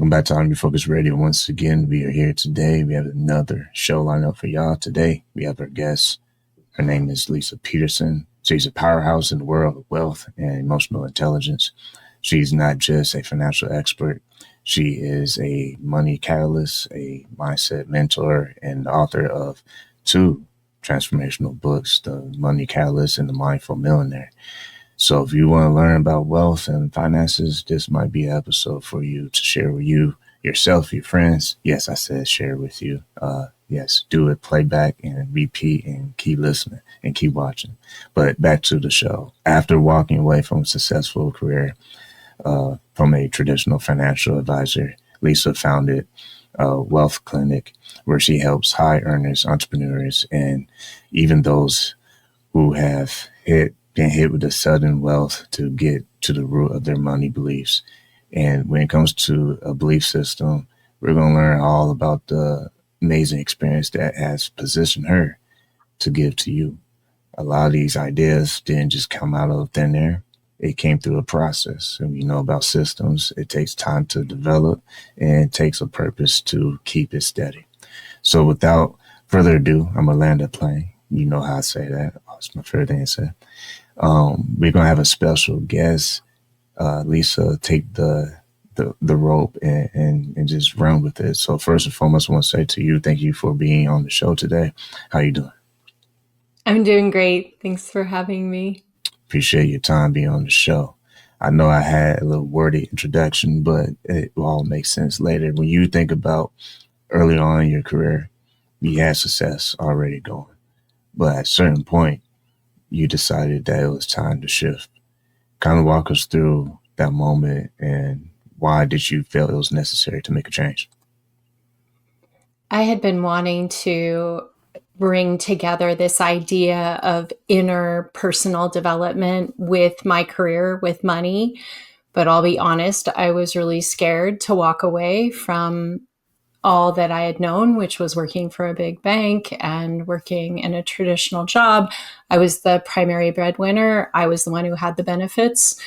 Welcome back to I Am Refocused Radio. Once again, we are here today. We have another show lined up for y'all. Today, we have our guest. Her name is Leisa Peterson. She's a powerhouse in the world of wealth and emotional intelligence. She's not just a financial expert. She is a money catalyst, a mindset mentor, and the author of 2 transformational books, The Money Catalyst and The Mindful Millionaire. So if you want to learn about wealth and finances, this might be an episode for you to share with you, yourself, your friends. Yes, I said share with you. Yes, do it, play back and repeat and keep listening and keep watching. But back to the show. After walking away from a successful career from a traditional financial advisor, Leisa founded a wealth clinic where she helps high earners, entrepreneurs, and even those who have been hit with a sudden wealth to get to the root of their money beliefs. And when it comes to a belief system, we're going to learn all about the amazing experience that has positioned her to give to you. A lot of these ideas didn't just come out of thin air. It came through a process. And we know about systems. It takes time to develop, and it takes a purpose to keep it steady. So without further ado, I'm going to land the plane. You know how I say that. Oh, it's my favorite thing to say. We're going to have a special guest. Leisa, take the rope and just run with it. So first and foremost, I want to say to you, thank you for being on the show today. How you doing? I'm doing great. Thanks for having me. Appreciate your time being on the show. I know I had a little wordy introduction, but it will all make sense later. When you think about early on in your career, you had success already going. But at a certain point, you decided that it was time to shift. Kind of walk us through that moment and why did you feel it was necessary to make a change? I had been wanting to bring together this idea of inner personal development with my career, with money. But I'll be honest, I was really scared to walk away from all that I had known, which was working for a big bank and working in a traditional job. I was the primary breadwinner. I was the one who had the benefits.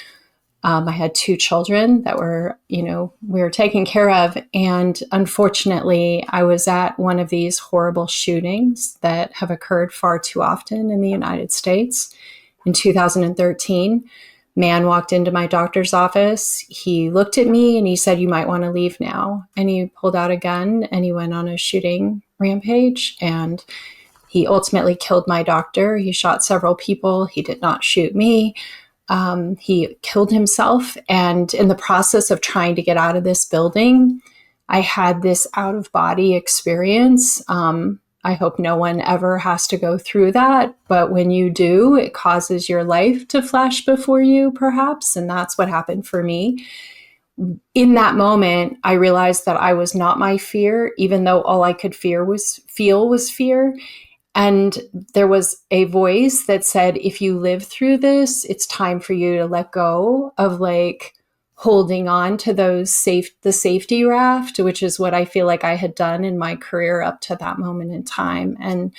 I had 2 children that were, we were taken care of. And unfortunately, I was at one of these horrible shootings that have occurred far too often in the United States. In 2013, man walked into my doctor's office. He looked at me and he said, "You might want to leave now." And he pulled out a gun and he went on a shooting rampage. And he ultimately killed my doctor. He shot several people. He did not shoot me. He killed himself. And in the process of trying to get out of this building, I had this out-of-body experience. I hope no one ever has to go through that. But when you do, it causes your life to flash before you, perhaps. And that's what happened for me. In that moment, I realized that I was not my fear, even though all I could feel was fear. And there was a voice that said, if you live through this, it's time for you to let go of holding on to the safety raft, which is what I feel like I had done in my career up to that moment in time. And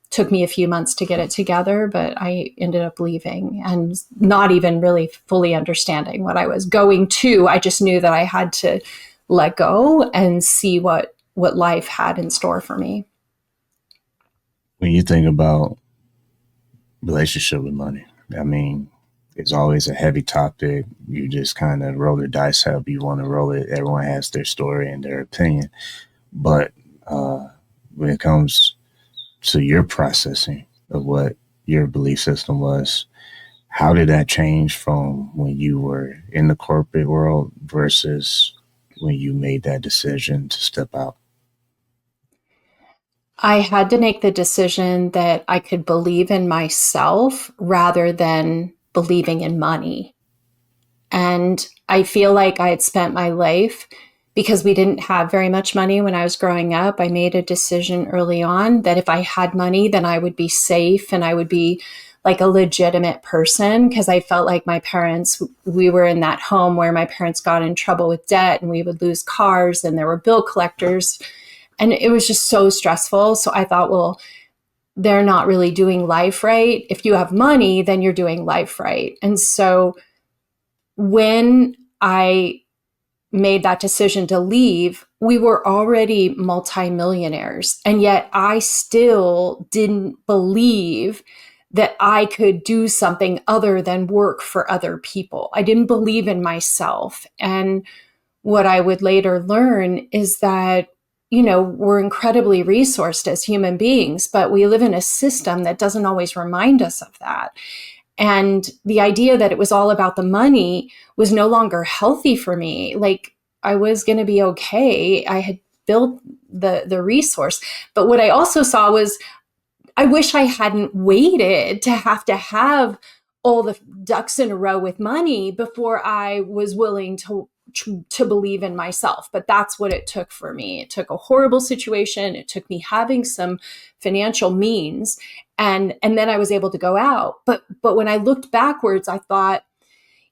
took me a few months to get it together, but I ended up leaving and not even really fully understanding what I was going to. I just knew that I had to let go and see what life had in store for me. When you think about relationship with money, I mean, it's always a heavy topic. You just kind of roll the dice however you want to roll it. Everyone has their story and their opinion. But when it comes to your processing of what your belief system was, how did that change from when you were in the corporate world versus when you made that decision to step out? I had to make the decision that I could believe in myself rather than believing in money. And I feel like I had spent my life, because we didn't have very much money when I was growing up. I made a decision early on that if I had money, then I would be safe and I would be like a legitimate person, because I felt like my parents, we were in that home where my parents got in trouble with debt and we would lose cars and there were bill collectors. And it was just so stressful. So I thought, well, they're not really doing life right. If you have money, then you're doing life right. And so when I made that decision to leave, we were already multimillionaires. And yet I still didn't believe that I could do something other than work for other people. I didn't believe in myself. And what I would later learn is that, we're incredibly resourced as human beings, but we live in a system that doesn't always remind us of that. And the idea that it was all about the money was no longer healthy for me. Like, I was going to be okay. I had built the resource. But what I also saw was, I wish I hadn't waited to have all the ducks in a row with money before I was willing to believe in myself. But that's what it took for me. It took a horrible situation. It took me having some financial means, and then I was able to go out. But when I looked backwards, I thought,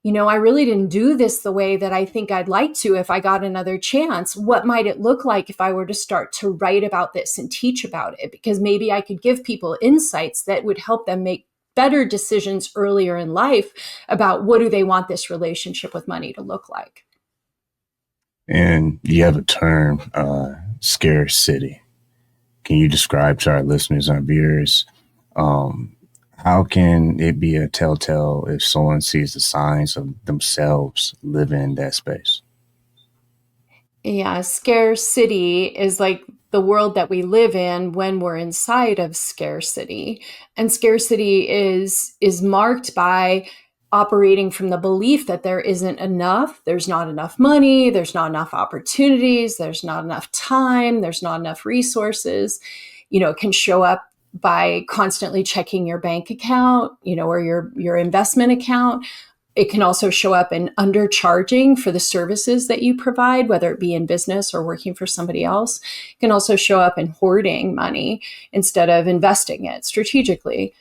I really didn't do this the way that I think I'd like to if I got another chance. What might it look like if I were to start to write about this and teach about it? Because maybe I could give people insights that would help them make better decisions earlier in life about what do they want this relationship with money to look like. And you have a term, scarcity. Can you describe to our listeners and our viewers, how can it be a telltale if someone sees the signs of themselves living in that space? Yeah, scarcity is like the world that we live in when we're inside of scarcity. And scarcity is marked by operating from the belief that there isn't enough, there's not enough money, there's not enough opportunities, there's not enough time, there's not enough resources. It can show up by constantly checking your bank account, or your investment account. It can also show up in undercharging for the services that you provide, whether it be in business or working for somebody else. It can also show up in hoarding money instead of investing it strategically.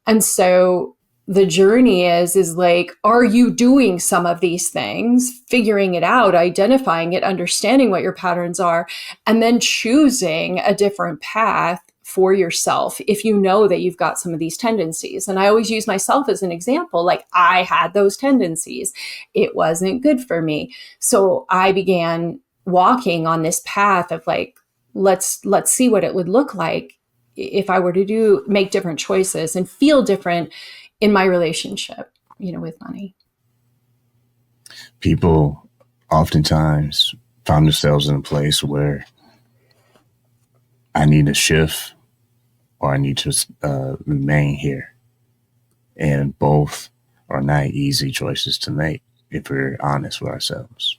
And so the journey is like, are you doing some of these things, figuring it out, identifying it, understanding what your patterns are, and then choosing a different path for yourself if you know that you've got some of these tendencies. And I always use myself as an example. Like, I had those tendencies. It wasn't good for me. So I began walking on this path of like, let's see what it would look like if I were to make different choices and feel different in my relationship, with money. People oftentimes find themselves in a place where I need to shift or I need to remain here. And both are not easy choices to make if we're honest with ourselves.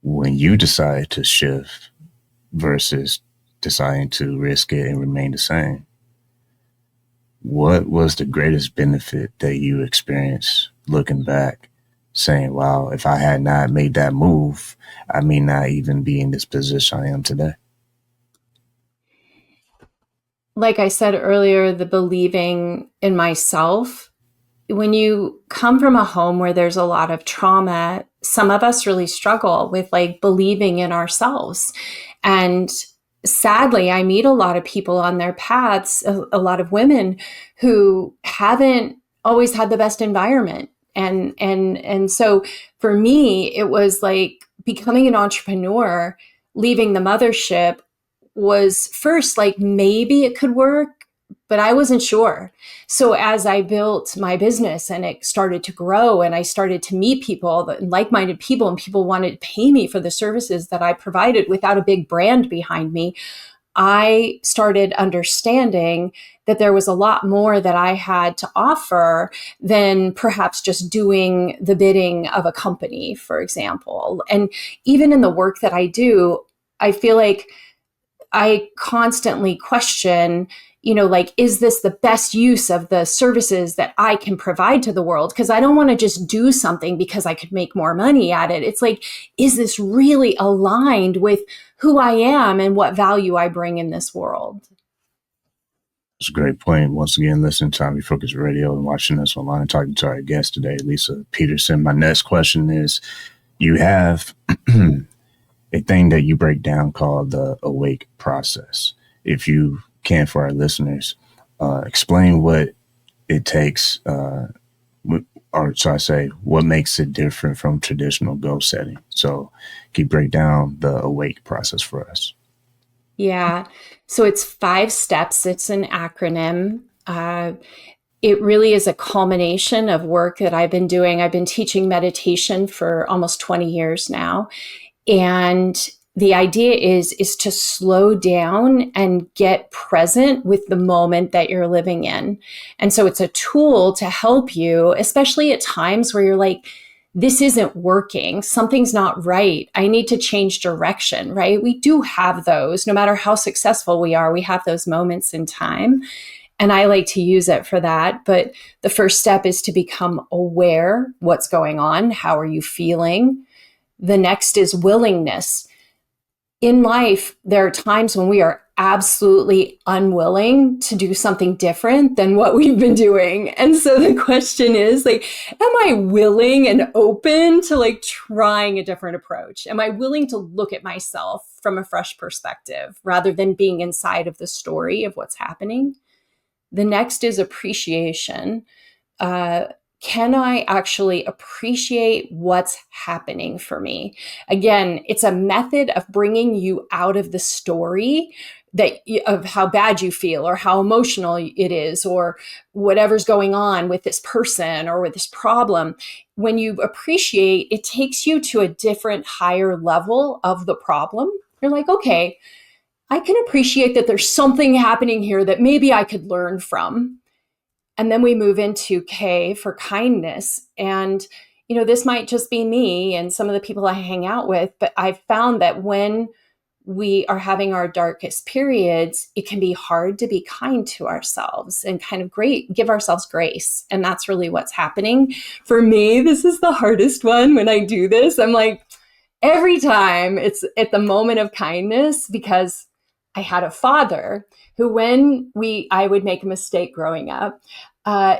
When you decide to shift versus deciding to risk it and remain the same, what was the greatest benefit that you experienced looking back, saying, wow, if I had not made that move, I may not even be in this position I am today? Like I said earlier, the believing in myself. When you come from a home where there's a lot of trauma, some of us really struggle with like believing in ourselves. And sadly, I meet a lot of people on their paths, a lot of women who haven't always had the best environment. And so for me, it was like becoming an entrepreneur, leaving the mothership was first like, maybe it could work, but I wasn't sure. So as I built my business and it started to grow and I started to meet people, like-minded people, and people wanted to pay me for the services that I provided without a big brand behind me, I started understanding that there was a lot more that I had to offer than perhaps just doing the bidding of a company, for example. And even in the work that I do, I feel like I constantly question, like, is this the best use of the services that I can provide to the world? Because I don't want to just do something because I could make more money at it. It's like, is this really aligned with who I am and what value I bring in this world? It's a great point. Once again, listening to I Am Refocused Radio and watching us online and talking to our guest today, Leisa Peterson. My next question is, you have a thing that you break down called the awake process. If you can, for our listeners, explain what it takes, or so I say, what makes it different from traditional goal setting? So can you break down the awake process for us? Yeah. So it's 5 steps. It's an acronym. It really is a culmination of work that I've been doing. I've been teaching meditation for almost 20 years now. And the idea is to slow down and get present with the moment that you're living in. And so it's a tool to help you, especially at times where you're like, this isn't working. Something's not right. I need to change direction, right? We do have those, no matter how successful we are, we have those moments in time. And I like to use it for that. But the first step is to become aware what's going on. How are you feeling? The next is willingness. In life, there are times when we are absolutely unwilling to do something different than what we've been doing. And so the question is like, am I willing and open to like trying a different approach? Am I willing to look at myself from a fresh perspective rather than being inside of the story of what's happening? The next is appreciation. Can I actually appreciate what's happening for me? Again, it's a method of bringing you out of the story of how bad you feel or how emotional it is or whatever's going on with this person or with this problem. When you appreciate, it takes you to a different, higher level of the problem. You're like, okay, I can appreciate that there's something happening here that maybe I could learn from. And then we move into K for kindness. And, this might just be me and some of the people I hang out with, but I've found that when we are having our darkest periods, it can be hard to be kind to ourselves and kind of give ourselves grace. And that's really what's happening. For me, this is the hardest one when I do this. I'm like, every time it's at the moment of kindness, because I had a father who, when I would make a mistake growing up,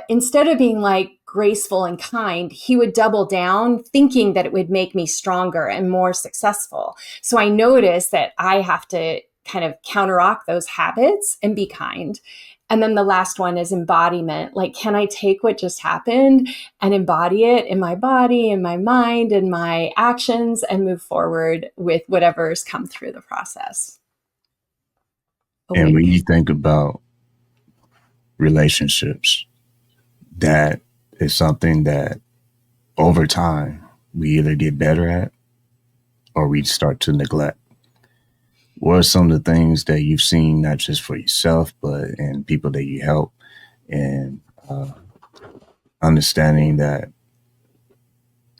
instead of being like graceful and kind, he would double down thinking that it would make me stronger and more successful. So I noticed that I have to kind of counteract those habits and be kind. And then the last one is embodiment. Like, can I take what just happened and embody it in my body, in my mind, in my actions, and move forward with whatever's come through the process? And when you think about relationships, that is something that over time we either get better at or we start to neglect. What are some of the things that you've seen, not just for yourself, but in people that you help, and understanding that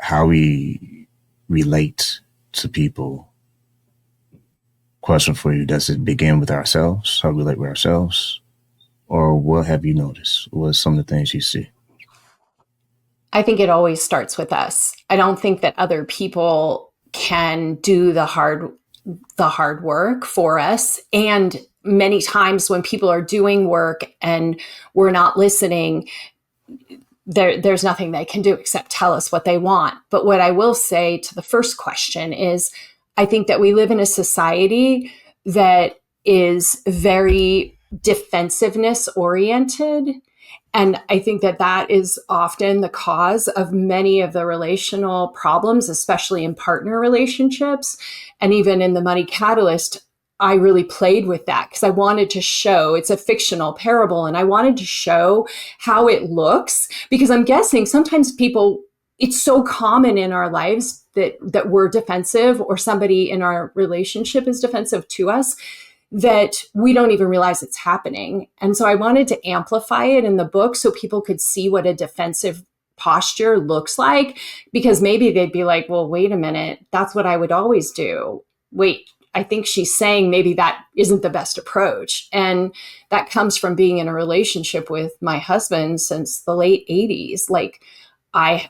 how we relate to people? Question for you, does it begin with ourselves, how we relate with ourselves? Or what have you noticed? What are some of the things you see? I think it always starts with us. I don't think that other people can do the hard work for us. And many times when people are doing work and we're not listening, there's nothing they can do except tell us what they want. But what I will say to the first question is, I think that we live in a society that is very defensiveness oriented. And I think that that is often the cause of many of the relational problems, especially in partner relationships. And even in the Money Catalyst, I really played with that because I wanted to show, it's a fictional parable, and I wanted to show how it looks, because I'm guessing sometimes people, it's so common in our lives that we're defensive, or somebody in our relationship is defensive to us, that we don't even realize it's happening. And so I wanted to amplify it in the book so people could see what a defensive posture looks like, because maybe they'd be like, well, wait a minute, that's what I would always do. Wait, I think she's saying maybe that isn't the best approach. And that comes from being in a relationship with my husband since the late 80s. Like, I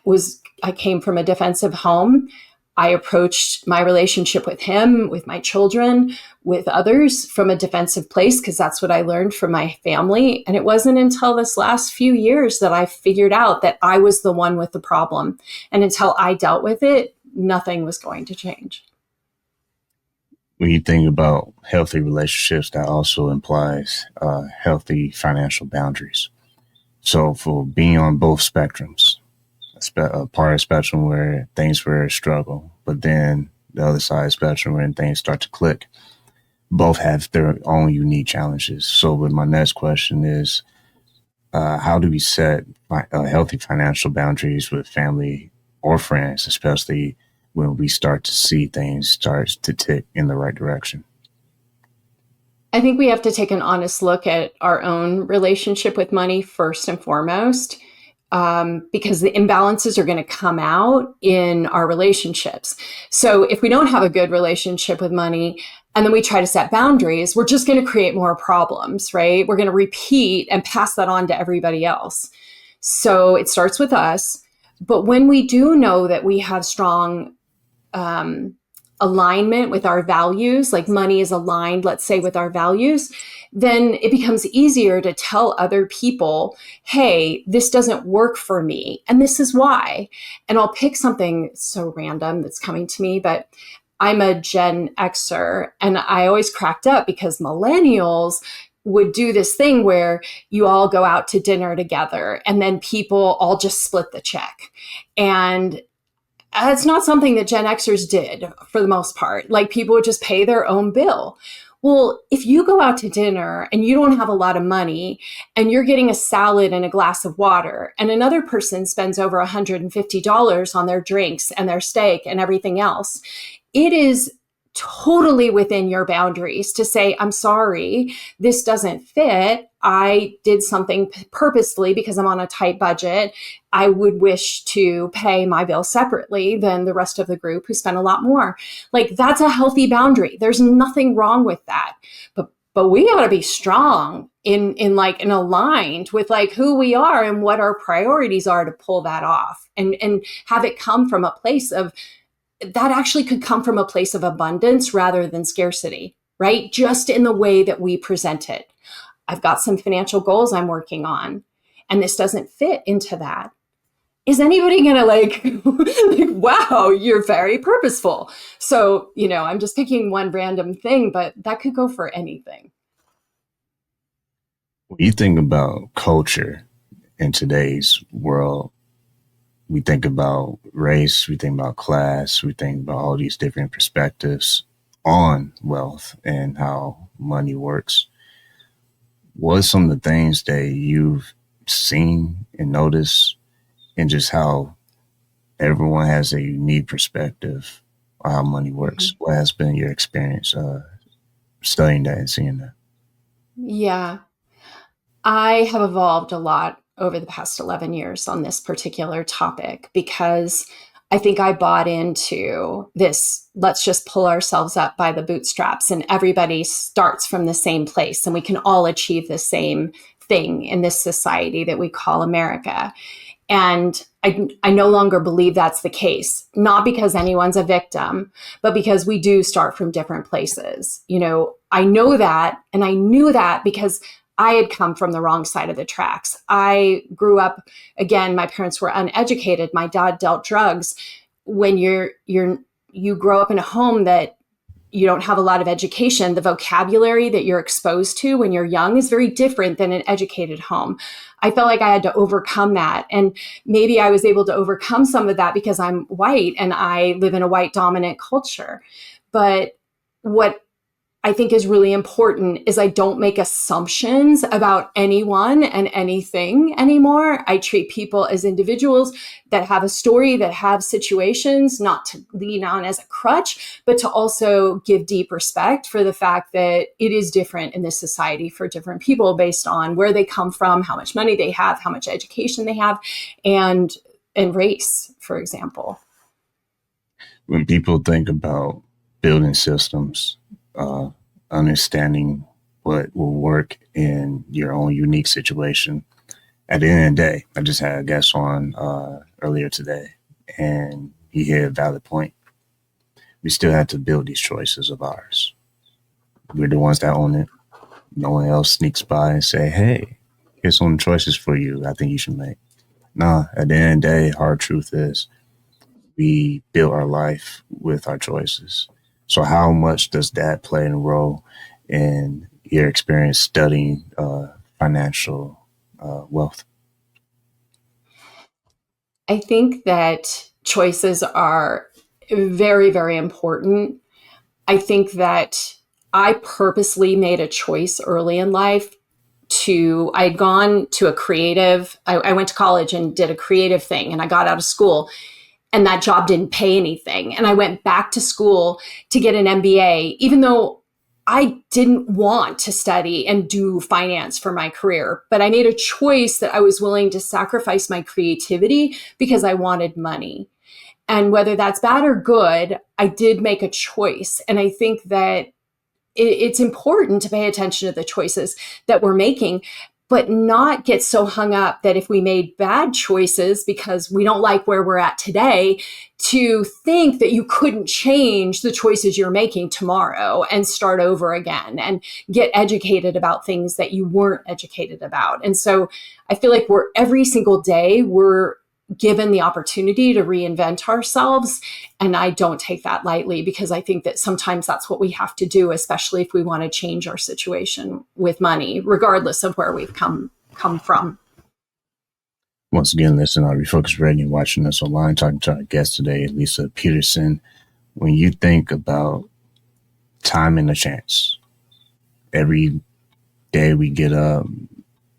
came from a defensive home. I approached my relationship with him, with my children, with others from a defensive place, because that's what I learned from my family. And it wasn't until this last few years that I figured out that I was the one with the problem. And until I dealt with it, nothing was going to change. When you think about healthy relationships, that also implies healthy financial boundaries. So for being on both spectrums, a part of the spectrum where things were a struggle, but then the other side of the spectrum when things start to click. Both have their own unique challenges. So, with my next question is, how do we set healthy financial boundaries with family or friends, especially when we start to see things start to tick in the right direction? I think we have to take an honest look at our own relationship with money first and foremost, because the imbalances are going to come out in our relationships. So if we don't have a good relationship with money and then we try to set boundaries, we're just going to create more problems, right? We're going to repeat and pass that on to everybody else. So it starts with us. But when we do know that we have strong alignment with our values, like money is aligned, let's say, with our values, then it becomes easier to tell other people, hey, this doesn't work for me, and this is why. And I'll pick something so random that's coming to me, but I'm a Gen Xer, and I always cracked up because millennials would do this thing where you all go out to dinner together and then people all just split the check. And it's not something that Gen Xers did for the most part. Like, people would just pay their own bill. Well, if you go out to dinner and you don't have a lot of money and you're getting a salad and a glass of water, and another person spends over $150 on their drinks and their steak and everything else, it is totally within your boundaries to say, I'm sorry, this doesn't fit. I did something purposely because I'm on a tight budget. I would wish to pay my bill separately than the rest of the group who spent a lot more. Like, that's a healthy boundary. There's nothing wrong with that. But we got to be strong in aligned with like who we are and what our priorities are to pull that off, and have it come from a place of, that actually could come from a place of abundance rather than scarcity, right? Just in the way that we present it. I've got some financial goals I'm working on, and this doesn't fit into that. Is anybody going to like, wow, you're very purposeful. So, I'm just picking one random thing, but that could go for anything. When you think about culture in today's world, we think about race, we think about class, we think about all these different perspectives on wealth and how money works. What are some of the things that you've seen and noticed, and just how everyone has a unique perspective on how money works? Mm-hmm. What has been your experience studying that and seeing that? Yeah, I have evolved a lot over the past 11 years on this particular topic, because I think I bought into this, let's just pull ourselves up by the bootstraps and everybody starts from the same place and we can all achieve the same thing in this society that we call America. And I no longer believe that's the case, not because anyone's a victim, but because we do start from different places. I know that, and I knew that because I had come from the wrong side of the tracks. I grew up, again, my parents were uneducated. My dad dealt drugs. When you grow up in a home that you don't have a lot of education, the vocabulary that you're exposed to when you're young is very different than an educated home. I felt like I had to overcome that. And maybe I was able to overcome some of that because I'm white and I live in a white dominant culture. But what I think is really important is I don't make assumptions about anyone and anything anymore. I treat people as individuals that have a story, that have situations, not to lean on as a crutch, but to also give deep respect for the fact that it is different in this society for different people based on where they come from, how much money they have, how much education they have, and race, for example. When people think about building systems, understanding what will work in your own unique situation. At the end of the day, I just had a guest on earlier today, and he hit a valid point. We still have to build these choices of ours. We're the ones that own it. No one else sneaks by and say, hey, here's some choices for you I think you should make. Nah, at the end of the day, hard truth is we build our life with our choices. So how much does that play a role in your experience studying financial wealth? I think that choices are very, very important. I think that I purposely made a choice early in life I'd gone to a creative, I went to college and did a creative thing, and I got out of school and that job didn't pay anything. And I went back to school to get an MBA, even though I didn't want to study and do finance for my career. But I made a choice that I was willing to sacrifice my creativity because I wanted money. And whether that's bad or good, I did make a choice. And I think that it's important to pay attention to the choices that we're making, but not get so hung up that if we made bad choices because we don't like where we're at today, to think that you couldn't change the choices you're making tomorrow and start over again and get educated about things that you weren't educated about. And so I feel like every single day we're given the opportunity to reinvent ourselves. And I don't take that lightly, because I think that sometimes that's what we have to do, especially if we want to change our situation with money, regardless of where we've come from. Once again, listen on Refocused Radio, watching us online, talking to our guest today, Leisa Peterson. When you think about time and a chance, every day we get up,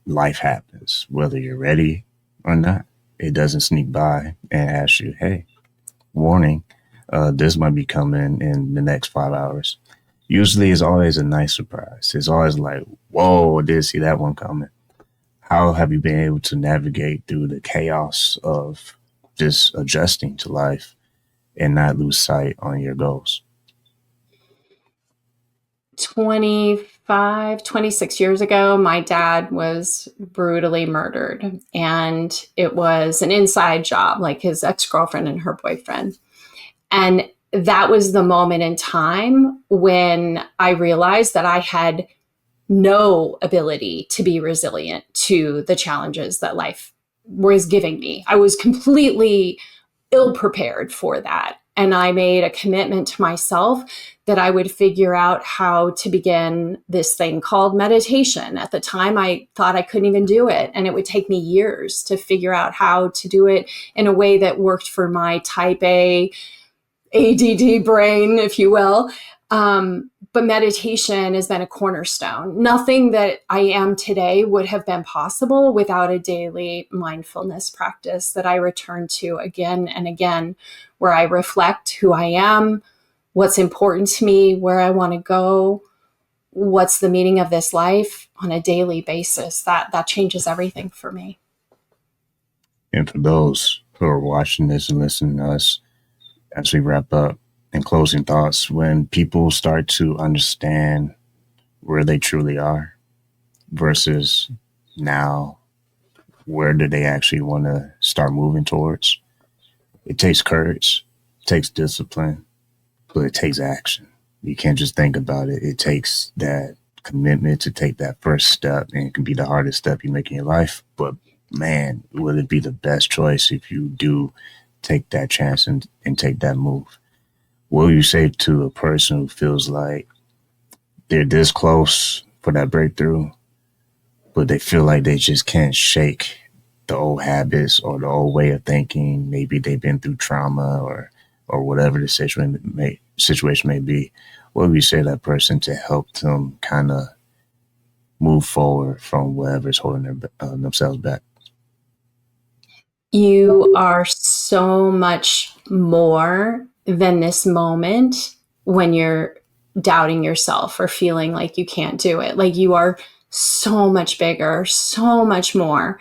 life happens, whether you're ready or not. It doesn't sneak by and ask you, hey, warning, this might be coming in the next 5 hours. Usually it's always a nice surprise. It's always like, whoa, I did see that one coming. How have you been able to navigate through the chaos of just adjusting to life and not lose sight on your goals? 26 years ago, my dad was brutally murdered, and it was an inside job, like his ex-girlfriend and her boyfriend. And that was the moment in time when I realized that I had no ability to be resilient to the challenges that life was giving me. I was completely ill prepared for that. And I made a commitment to myself that I would figure out how to begin this thing called meditation. At the time, I thought I couldn't even do it. And it would take me years to figure out how to do it in a way that worked for my type A ADD brain, if you will. But meditation has been a cornerstone. Nothing that I am today would have been possible without a daily mindfulness practice that I return to again and again, where I reflect who I am, what's important to me, where I want to go, what's the meaning of this life on a daily basis. That changes everything for me. And for those who are watching this and listening to us, as we wrap up, in closing thoughts, when people start to understand where they truly are versus now, where do they actually want to start moving towards? It takes courage, it takes discipline, but it takes action. You can't just think about it. It takes that commitment to take that first step, and it can be the hardest step you make in your life. But man, will it be the best choice if you do take that chance and take that move? What will you say to a person who feels like they're this close for that breakthrough, but they feel like they just can't shake the old habits or the old way of thinking? Maybe they've been through trauma or whatever the situation may be. What would you say to that person to help them kind of move forward from whatever's holding themselves back? You are so much more than this moment when you're doubting yourself or feeling like you can't do it. Like, you are so much bigger, so much more.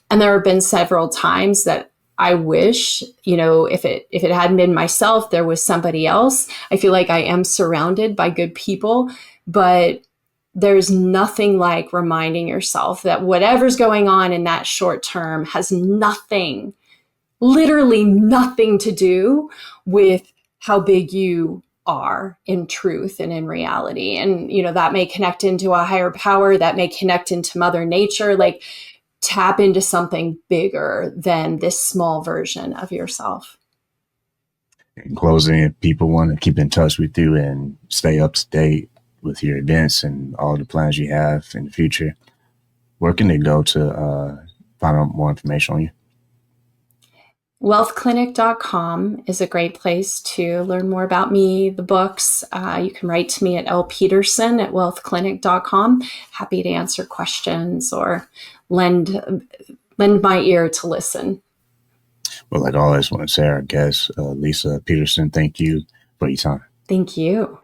And there have been several times that I wish, if it hadn't been myself, there was somebody else. I feel like I am surrounded by good people, but there's nothing like reminding yourself that whatever's going on in that short term has nothing, literally nothing to do with how big you are in truth and in reality. And, that may connect into a higher power, that may connect into Mother Nature, like tap into something bigger than this small version of yourself. In closing, if people want to keep in touch with you and stay up to date with your events and all the plans you have in the future, where can they go to find out more information on you? Wealthclinic.com is a great place to learn more about me, the books. You can write to me at lpeterson@wealthclinic.com. Happy to answer questions or lend my ear to listen. Well, like always, want to say our guest, Leisa Peterson, thank you for your time. Thank you.